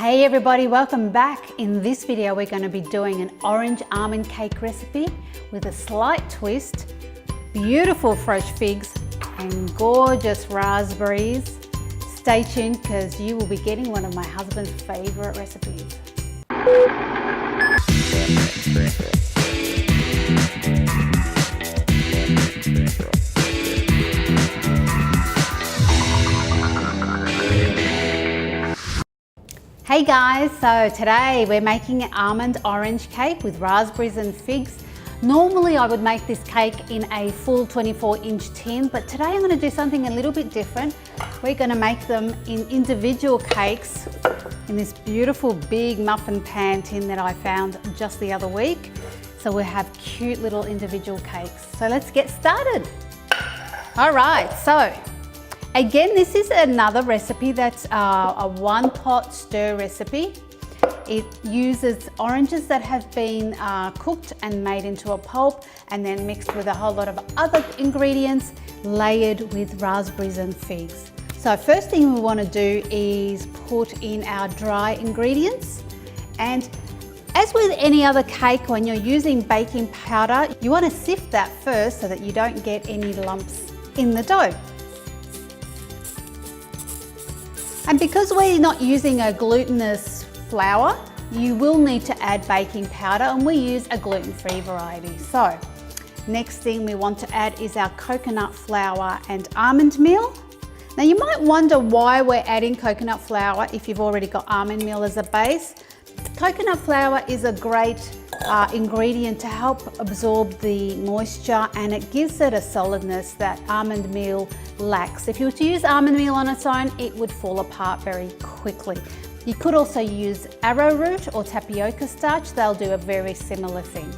Hey everybody, welcome back. In this video we're going to be doing an orange almond cake recipe with a slight twist, beautiful fresh figs and gorgeous raspberries. Stay tuned because you will be getting one of my husband's favourite recipes. Hey guys, so today we're making an almond orange cake with raspberries and figs. Normally I would make this cake in a full 24-inch tin, but today I'm going to do something a little bit different. We're going to make them in individual cakes in this beautiful big muffin pan tin that I found just the other week. So we'll have cute little individual cakes. So let's get started. All right, so again, this is another recipe that's a one-pot stir recipe. It uses oranges that have been cooked and made into a pulp and then mixed with a whole lot of other ingredients layered with raspberries and figs. So first thing we want to do is put in our dry ingredients. And as with any other cake, when you're using baking powder, you want to sift that first so that you don't get any lumps in the dough. And because we're not using a glutinous flour, you will need to add baking powder, and we use a gluten-free variety. So next thing we want to add is our coconut flour and almond meal. Now you might wonder why we're adding coconut flour if you've already got almond meal as a base. Coconut flour is a great ingredient to help absorb the moisture, and it gives it a solidness that almond meal lacks. If you were to use almond meal on its own, it would fall apart very quickly. You could also use arrowroot or tapioca starch. They'll do a very similar thing.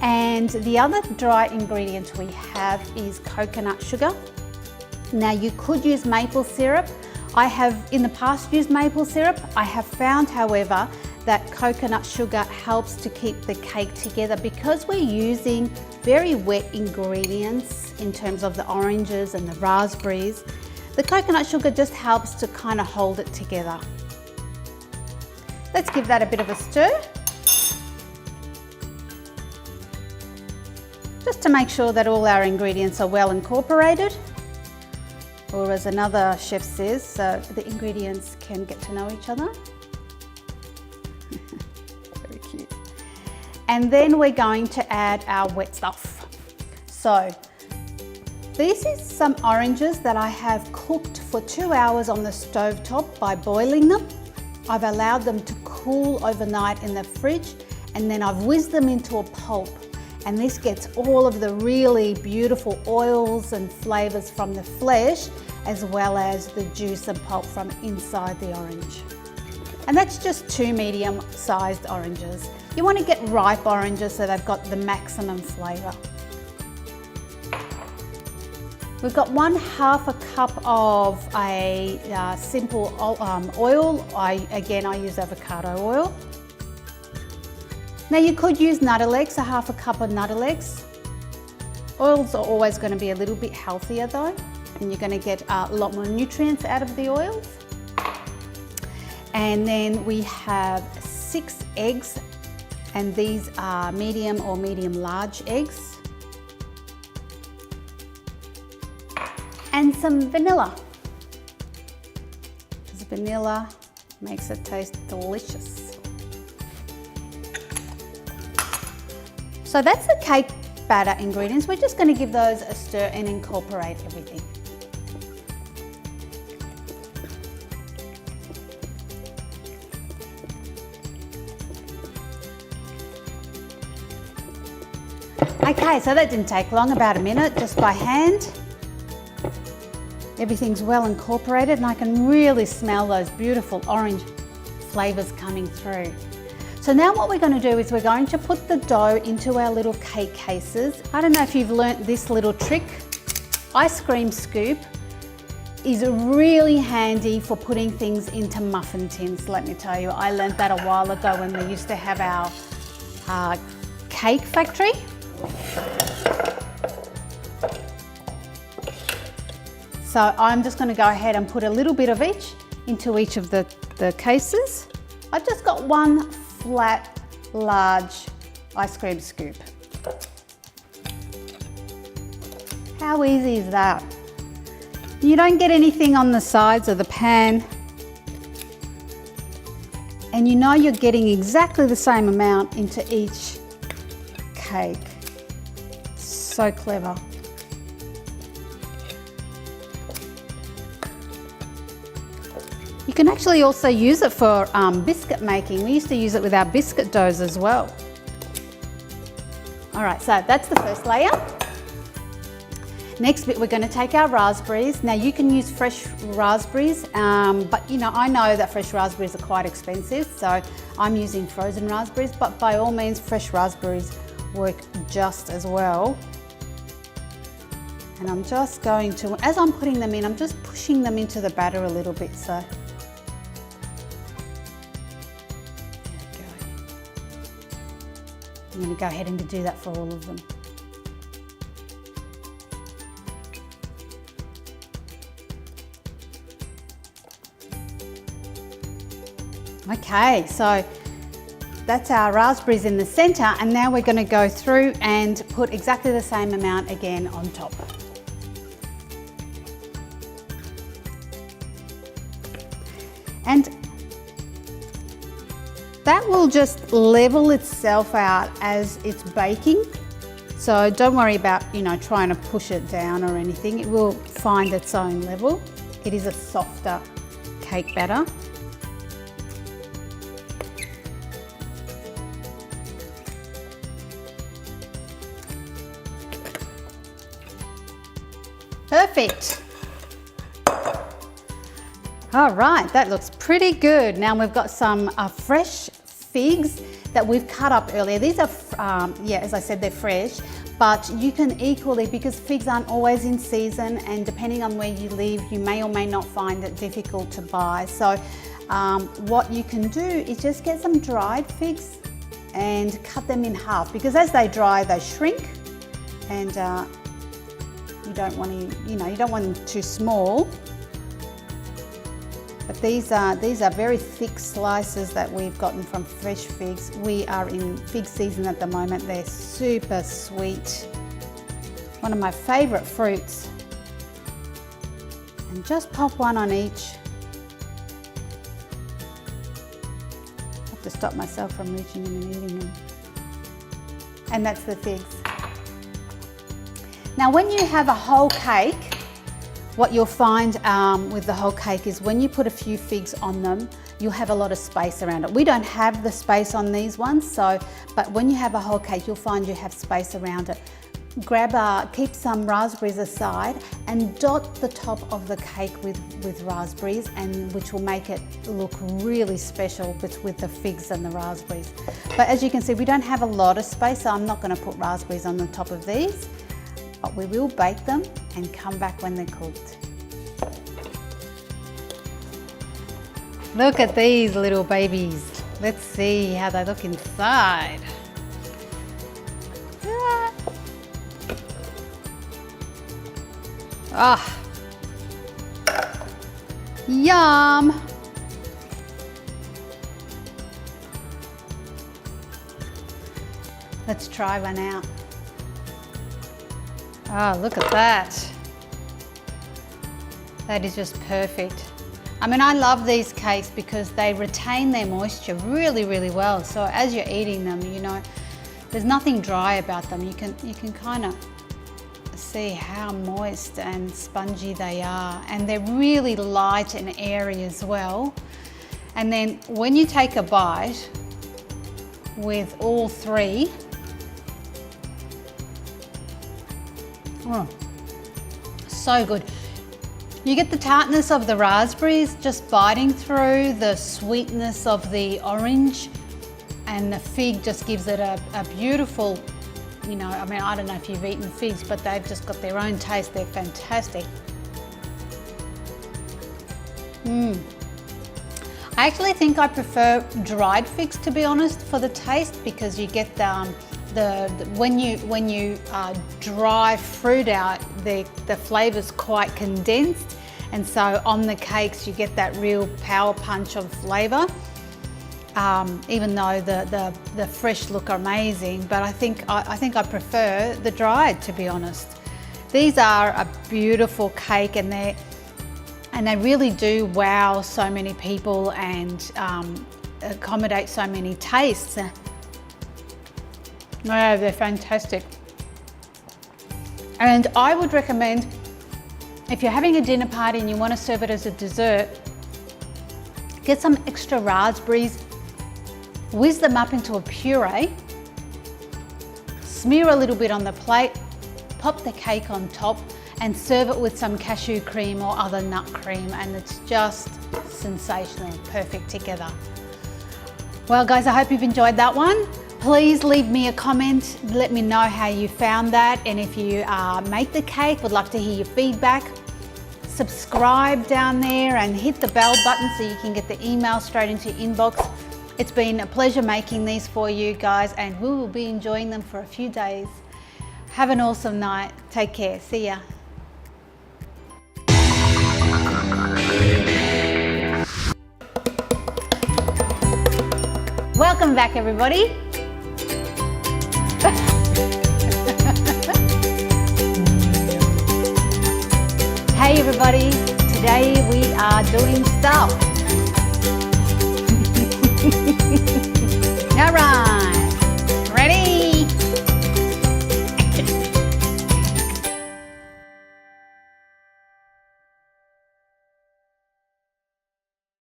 And the other dry ingredient we have is coconut sugar. Now you could use maple syrup. I have in the past used maple syrup. I have found, however, that coconut sugar helps to keep the cake together because we're using very wet ingredients in terms of the oranges and the raspberries. The coconut sugar just helps to kind of hold it together. Let's give that a bit of a stir, just to make sure that all our ingredients are well incorporated, or as another chef says, so the ingredients can get to know each other. Very cute. And then we're going to add our wet stuff. So this is some oranges that I have cooked for 2 hours on the stovetop by boiling them. I've allowed them to cool overnight in the fridge, and then I've whizzed them into a pulp. And this gets all of the really beautiful oils and flavors from the flesh, as well as the juice and pulp from inside the orange. And that's just 2 medium-sized oranges. You want to get ripe oranges so they've got the maximum flavor. We've got 1/2 cup of a simple oil. Again, I use avocado oil. Now you could use Nuttelegs, 1/2 cup of Nuttelegs. Oils are always going to be a little bit healthier though, and you're going to get a lot more nutrients out of the oils. And then we have 6 eggs, and these are medium or medium-large eggs. And some vanilla, because vanilla makes it taste delicious. So that's the cake batter ingredients. We're just going to give those a stir and incorporate everything. Okay, so that didn't take long, about a minute, just by hand. Everything's well incorporated, and I can really smell those beautiful orange flavors coming through. So now what we're going to do is we're going to put the dough into our little cake cases. I don't know if you've learnt this little trick. Ice cream scoop is really handy for putting things into muffin tins, let me tell you. I learnt that a while ago when we used to have our cake factory. So I'm just going to go ahead and put a little bit of each into each of the cases. I've just got one flat, large ice cream scoop. How easy is that? You don't get anything on the sides of the pan, and you know you're getting exactly the same amount into each cake. So clever. You can actually also use it for biscuit making. We used to use it with our biscuit doughs as well. All right, so that's the first layer. Next bit, we're going to take our raspberries. Now you can use fresh raspberries, but you know, I know that fresh raspberries are quite expensive, so I'm using frozen raspberries, but by all means, fresh raspberries work just as well. And I'm just going to, as I'm putting them in, I'm just pushing them into the batter a little bit, so. There we go. I'm going to go ahead and do that for all of them. Okay, so that's our raspberries in the center, and now we're going to go through and put exactly the same amount again on top. And that will just level itself out as it's baking. So don't worry about, you know, trying to push it down or anything. It will find its own level. It is a softer cake batter. Perfect. All right, that looks pretty good. Now we've got some fresh figs that we've cut up earlier. These are, yeah, as I said, they're fresh, but you can equally, because figs aren't always in season, and depending on where you live, you may or may not find it difficult to buy. So what you can do is just get some dried figs and cut them in half, because as they dry, they shrink, and you don't want to, you know, you don't want them too small. But these are very thick slices that we've gotten from fresh figs. We are in fig season at the moment. They're super sweet. One of my favourite fruits. And just pop one on each. I have to stop myself from reaching them and eating them. And that's the figs. Now when you have a whole cake, what you'll find with the whole cake is when you put a few figs on them, you'll have a lot of space around it. We don't have the space on these ones, but when you have a whole cake, you'll find you have space around it. Keep some raspberries aside and dot the top of the cake with raspberries, and which will make it look really special with the figs and the raspberries. But as you can see, we don't have a lot of space, so I'm not going to put raspberries on the top of these. But we will bake them and come back when they're cooked. Look at these little babies. Let's see how they look inside. Ah, yum. Let's try one out. Oh, look at that. That is just perfect. I mean, I love these cakes because they retain their moisture really, really well. So as you're eating them, you know, there's nothing dry about them. You can kind of see how moist and spongy they are. And they're really light and airy as well. And then when you take a bite with all three, oh, so good. You get the tartness of the raspberries just biting through, the sweetness of the orange, and the fig just gives it a beautiful, you know, I mean, I don't know if you've eaten figs, but they've just got their own taste. They're fantastic. I actually think I prefer dried figs, to be honest, for the taste, because you get when you dry fruit out, the flavour's quite condensed, And so on the cakes, you get that real power punch of flavor. Even though the fresh look amazing, but I think I prefer the dried, to be honest. These are a beautiful cake, and they really do wow so many people and accommodate so many tastes. Oh, they're fantastic. And I would recommend, if you're having a dinner party and you want to serve it as a dessert, get some extra raspberries, whiz them up into a puree, smear a little bit on the plate, pop the cake on top, and serve it with some cashew cream or other nut cream, and it's just sensational, perfect together. Well guys, I hope you've enjoyed that one. Please leave me a comment, let me know how you found that, and if you make the cake, would love to hear your feedback. Subscribe down there and hit the bell button so you can get the email straight into your inbox. It's been a pleasure making these for you guys, and we will be enjoying them for a few days. Have an awesome night. Take care. See ya. Welcome back, everybody. Hey everybody, today we are doing stuff.